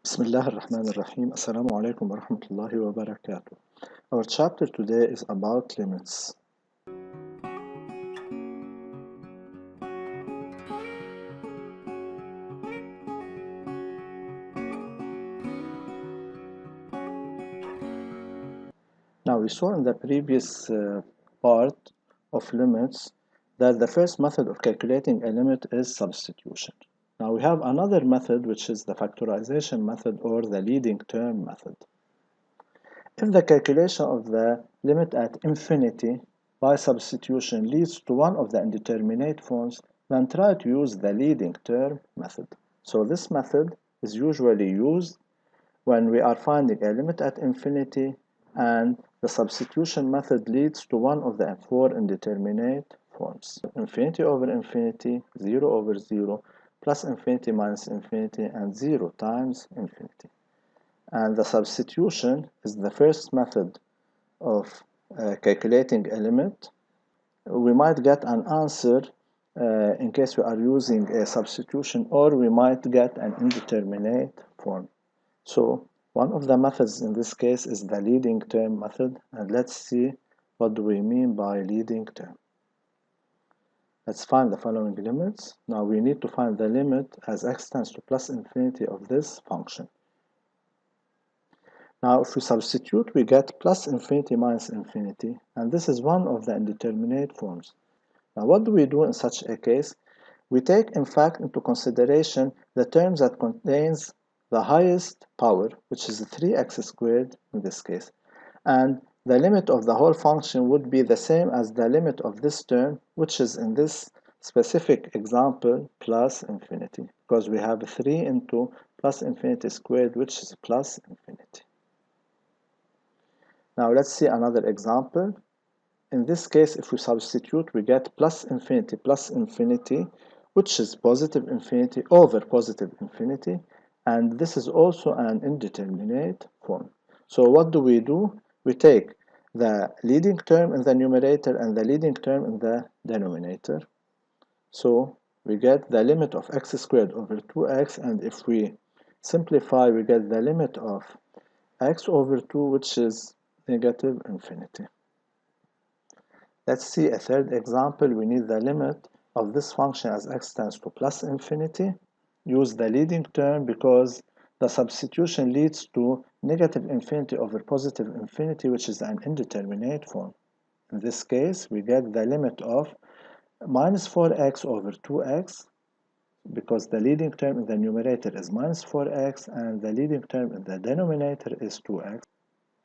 Bismillah ar-Rahman ar-Rahim. Assalamu alaikum wa rahmatullahi wa barakatuh. Our chapter today is about limits. Now we saw in the previous part of limits that the first method of calculating a limit is substitution. Now we have another method which is the factorization method or the leading term method. If the calculation of the limit at infinity by substitution leads to one of the indeterminate forms, then try to use the leading term method. So this method is usually used when we are finding a limit at infinity and the substitution method leads to one of the four indeterminate forms. Infinity over infinity, 0 over 0, plus infinity minus infinity, and 0 times infinity. And the substitution is the first method of calculating a limit. We might get an answer in case we are using a substitution, or we might get an indeterminate form. So one of the methods in this case is the leading term method, and let's see what do we mean by leading term. Let's find the following limits. Now we need to find the limit as x tends to plus infinity of this function. Now if we substitute, we get plus infinity minus infinity, and this is one of the indeterminate forms. Now what do we do in such a case? We take in fact into consideration the terms that contains the highest power, which is 3x squared in this case, and the limit of the whole function would be the same as the limit of this term, which is in this specific example plus infinity, because we have 3 into plus infinity squared, which is plus infinity. Now let's see another example. In this case, if we substitute, we get plus infinity, which is positive infinity over positive infinity, and this is also an indeterminate form. So what do? We take the leading term in the numerator and the leading term in the denominator. So we get the limit of x squared over 2x, and if we simplify, we get the limit of x over 2, which is negative infinity. Let's see a third example. We need the limit of this function as x tends to plus infinity. Use the leading term because the substitution leads to negative infinity over positive infinity, which is an indeterminate form. In this case, we get the limit of minus 4x over 2x, because the leading term in the numerator is minus 4x and the leading term in the denominator is 2x.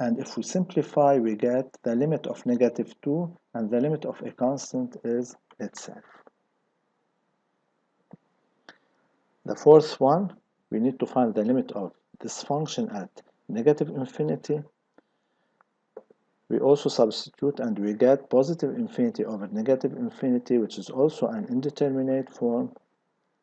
And if we simplify, we get the limit of negative 2, and the limit of a constant is itself. The fourth one, we need to find the limit of this function at negative infinity. We also substitute and we get positive infinity over negative infinity, which is also an indeterminate form.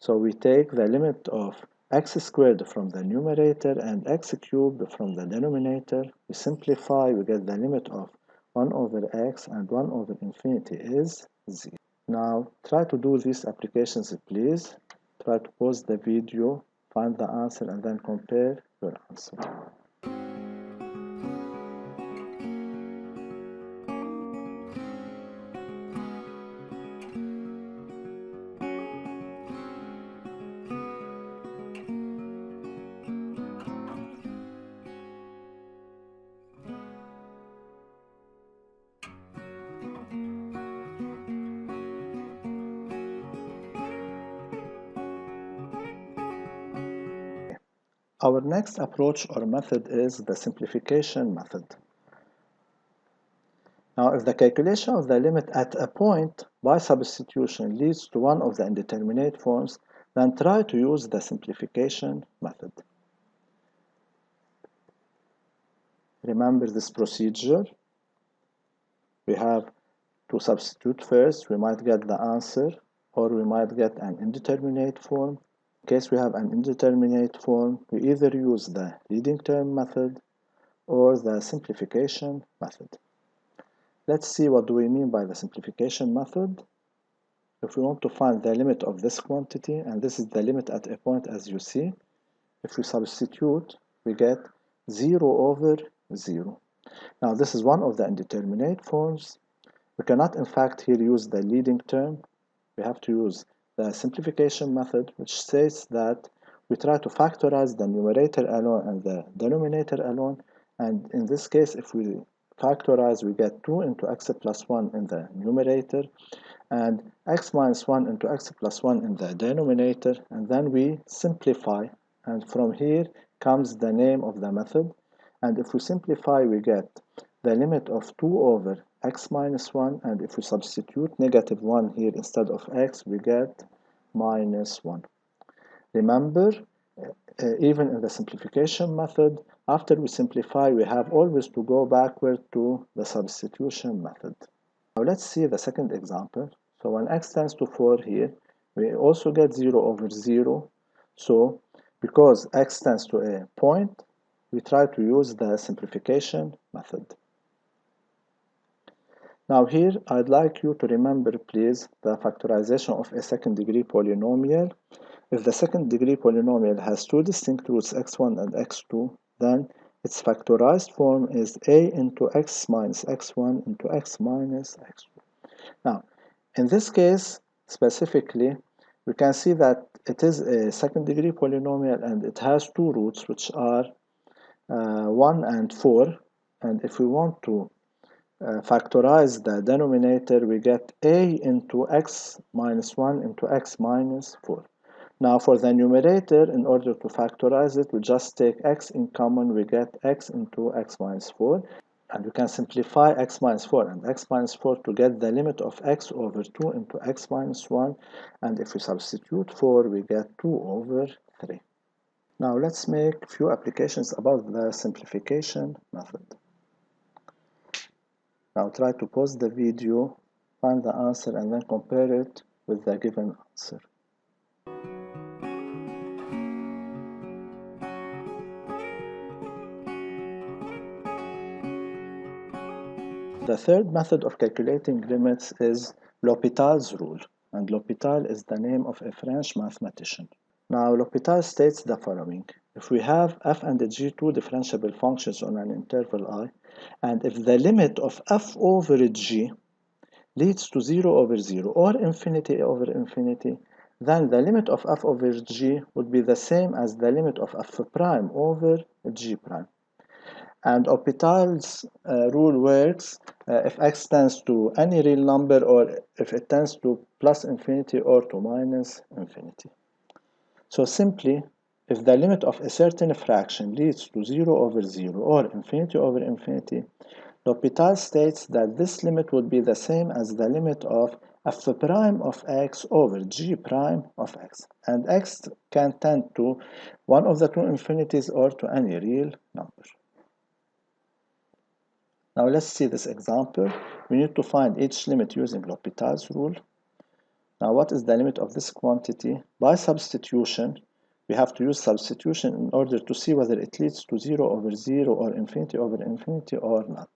So we take the limit of x squared from the numerator and x cubed from the denominator. We simplify, we get the limit of 1 over x, and 1 over infinity is 0. Now try to do these applications, please. Try to pause the video, find the answer, and then compare your answer. Our next approach or method is the simplification method. Now, if the calculation of the limit at a point by substitution leads to one of the indeterminate forms, then try to use the simplification method. Remember this procedure. We have to substitute first. We might get the answer, or we might get an indeterminate form. In case we have an indeterminate form, we either use the leading term method or the simplification method. Let's see what do we mean by the simplification method. If we want to find the limit of this quantity, and this is the limit at a point as you see, if we substitute, we get 0 over 0. Now this is one of the indeterminate forms. We cannot in fact here use the leading term. We have to use the simplification method, which states that we try to factorize the numerator alone and the denominator alone. And in this case, if we factorize, we get 2 into x plus 1 in the numerator and x minus 1 into x plus 1 in the denominator, and then we simplify, and from here comes the name of the method. And if we simplify, we get the limit of 2 over x minus 1, and if we substitute negative 1 here instead of x, we get minus 1. Remember, even in the simplification method, after we simplify, we have always to go backward to the substitution method. Now let's see the second example. So when x tends to 4 here, we also get 0 over 0. So because x tends to a point, we try to use the simplification method. Now here, I'd like you to remember, please, the factorization of a second degree polynomial. If the second degree polynomial has two distinct roots, x1 and x2, then its factorized form is a into x minus x1 into x minus x2. Now, in this case, specifically, we can see that it is a second degree polynomial and it has two roots, which are 1 and 4. And if we want to factorize the denominator, we get a into x minus 1 into x minus 4. Now for the numerator, in order to factorize it, we just take x in common, we get x into x minus 4. And we can simplify x minus 4 and x minus 4 to get the limit of x over 2 into x minus 1. And if we substitute 4, we get 2 over 3. Now let's make a few applications about the simplification method. Now try to pause the video, find the answer, and then compare it with the given answer. The third method of calculating limits is L'Hopital's rule, and L'Hopital is the name of a French mathematician. Now, L'Hopital states the following. If we have f and g two differentiable functions on an interval I, and if the limit of f over g leads to 0 over 0 or infinity over infinity, then the limit of f over g would be the same as the limit of f prime over g prime. And L'Hopital's rule works if x tends to any real number or if it tends to plus infinity or to minus infinity. So simply, if the limit of a certain fraction leads to 0 over 0 or infinity over infinity, L'Hopital states that this limit would be the same as the limit of f prime of x over g prime of x. And x can tend to one of the two infinities or to any real number. Now let's see this example. We need to find each limit using L'Hopital's rule. Now what is the limit of this quantity? By substitution, we have to use substitution in order to see whether it leads to 0 over 0 or infinity over infinity or not.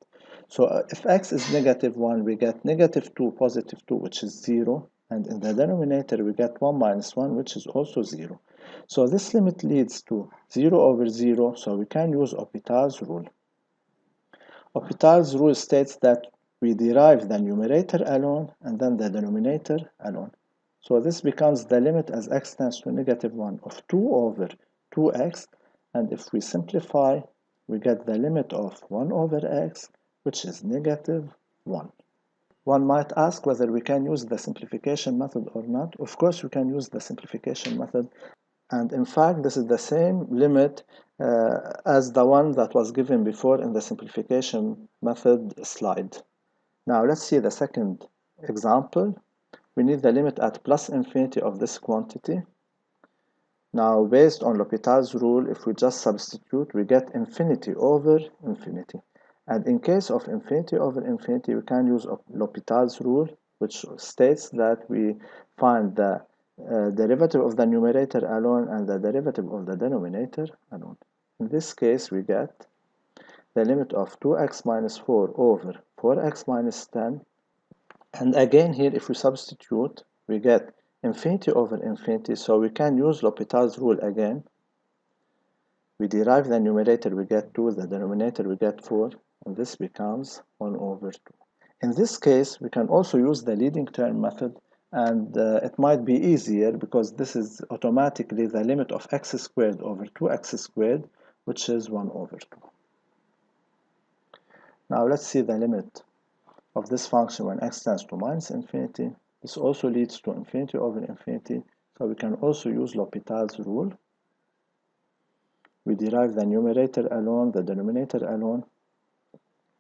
So if x is negative 1, we get negative 2, positive 2, which is 0. And in the denominator, we get 1 minus 1, which is also 0. So this limit leads to 0 over 0, so we can use L'Hopital's rule. L'Hopital's rule states that we derive the numerator alone and then the denominator alone. So this becomes the limit as x tends to negative 1 of 2 over 2x, and if we simplify, we get the limit of 1 over x, which is negative 1. One might ask whether we can use the simplification method or not. Of course, we can use the simplification method. And in fact, this is the same limit as the one that was given before in the simplification method slide. Now let's see the second example. We need the limit at plus infinity of this quantity. Now based on L'Hopital's rule, if we just substitute, we get infinity over infinity. And in case of infinity over infinity, we can use L'Hopital's rule, which states that we find the derivative of the numerator alone and the derivative of the denominator alone. In this case, we get the limit of 2x minus 4 over 4x minus 10. And again here, if we substitute, we get infinity over infinity, so we can use L'Hopital's rule again. We derive the numerator, we get 2, the denominator we get 4, and this becomes 1 over 2. In this case, we can also use the leading term method, and it might be easier because this is automatically the limit of x squared over 2x squared, which is 1 over 2. Now let's see the limit of this function when x tends to minus infinity. This also leads to infinity over infinity, so we can also use L'Hopital's rule. We derive the numerator alone, the denominator alone.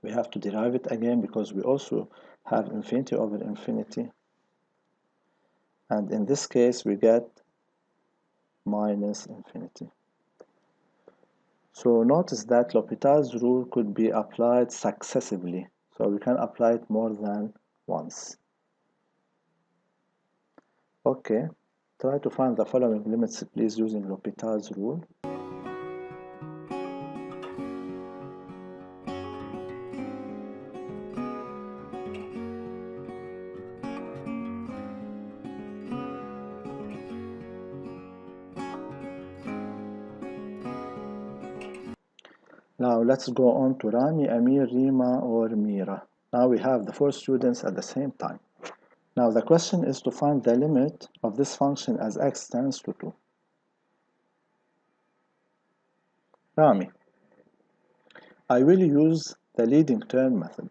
We have to derive it again because we also have infinity over infinity. And in this case, we get minus infinity. So notice that L'Hopital's rule could be applied successively. So we can apply it more than once. Okay, try to find the following limits, please, using L'Hopital's rule. Now let's go on to Rami, Amir, Rima, or Mira. Now we have the 4 students at the same time. Now the question is to find the limit of this function as x tends to 2. Rami, I will use the leading term method.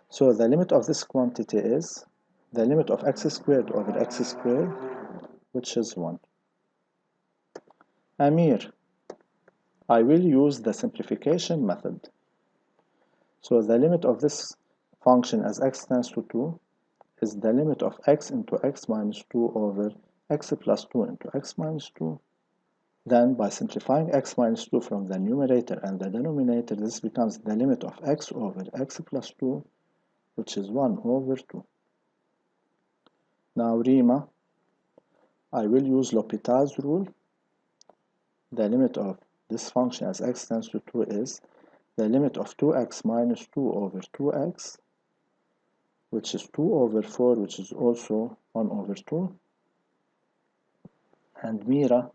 So the limit of this quantity is the limit of x squared over x squared, which is 1. Amir, I will use the simplification method. So the limit of this function as x tends to 2 is the limit of x into x minus 2 over x plus 2 into x minus 2. Then by simplifying x minus 2 from the numerator and the denominator, this becomes the limit of x over x plus 2, which is 1 over 2. Now Rima, I will use L'Hopital's rule. The limit of this function as x tends to 2 is the limit of 2x minus 2 over 2x, which is 2 over 4, which is also 1 over 2. And Mira,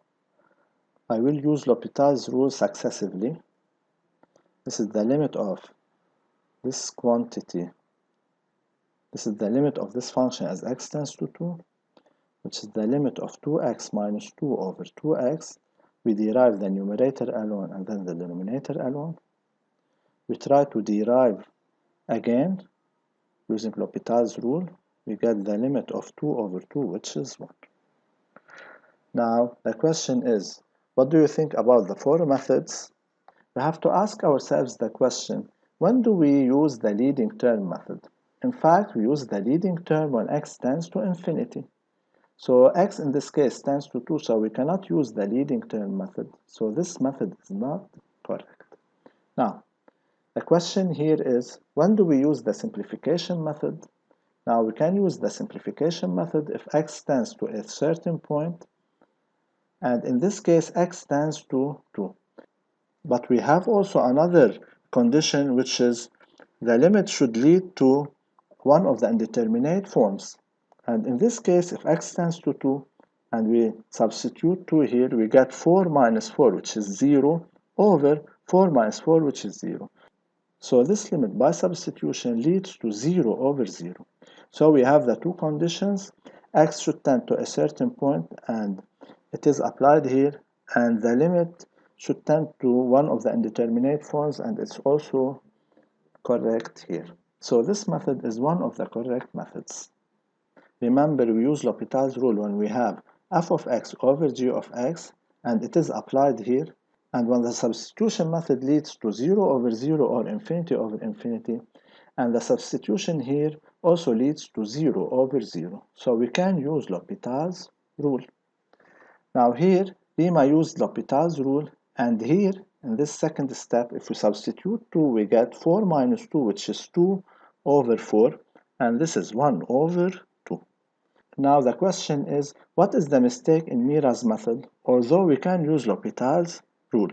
I will use L'Hopital's rule successively. This is the limit of this quantity. This is the limit of this function as x tends to 2, which is the limit of 2x minus 2 over 2x. We derive the numerator alone and then the denominator alone. We try to derive again using L'Hopital's rule. We get the limit of 2 over 2, which is 1. Now the question is, what do you think about the 4 methods? We have to ask ourselves the question, when do we use the leading term method? In fact, we use the leading term when x tends to infinity. So x in this case tends to 2, so we cannot use the leading term method. So this method is not correct. Now, the question here is, when do we use the simplification method? Now, we can use the simplification method if x tends to a certain point, and in this case, x tends to 2. But we have also another condition, which is the limit should lead to one of the indeterminate forms. And in this case, if x tends to 2 and we substitute 2 here, we get 4 minus 4, which is 0, over 4 minus 4, which is 0. So this limit by substitution leads to 0 over 0. So we have the two conditions. X should tend to a certain point, and it is applied here, and the limit should tend to one of the indeterminate forms, and it's also correct here. So this method is one of the correct methods. Remember, we use L'Hopital's rule when we have f of x over g of x, and it is applied here. And when the substitution method leads to 0 over 0 or infinity over infinity, and the substitution here also leads to 0 over 0. So we can use L'Hopital's rule. Now here, Rima used L'Hopital's rule, and here, in this second step, if we substitute 2, we get 4 minus 2, which is 2 over 4, and this is 1 over 2. Now the question is, what is the mistake in Mira's method, although we can use L'Hopital's rule?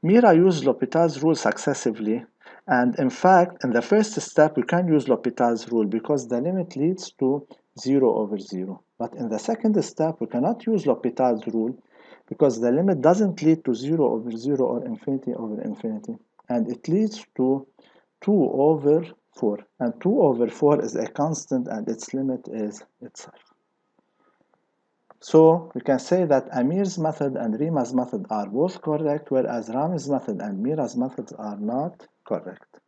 Mira used L'Hopital's rule successively, and in fact, in the first step, we can use L'Hopital's rule because the limit leads to 0 over 0. But in the second step, we cannot use L'Hopital's rule because the limit doesn't lead to 0 over 0 or infinity over infinity, and it leads to 2 over 4, and 2 over 4 is a constant and its limit is itself. So we can say that Amir's method and Rima's method are both correct, whereas Rami's method and Mira's methods are not correct.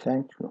Thank you.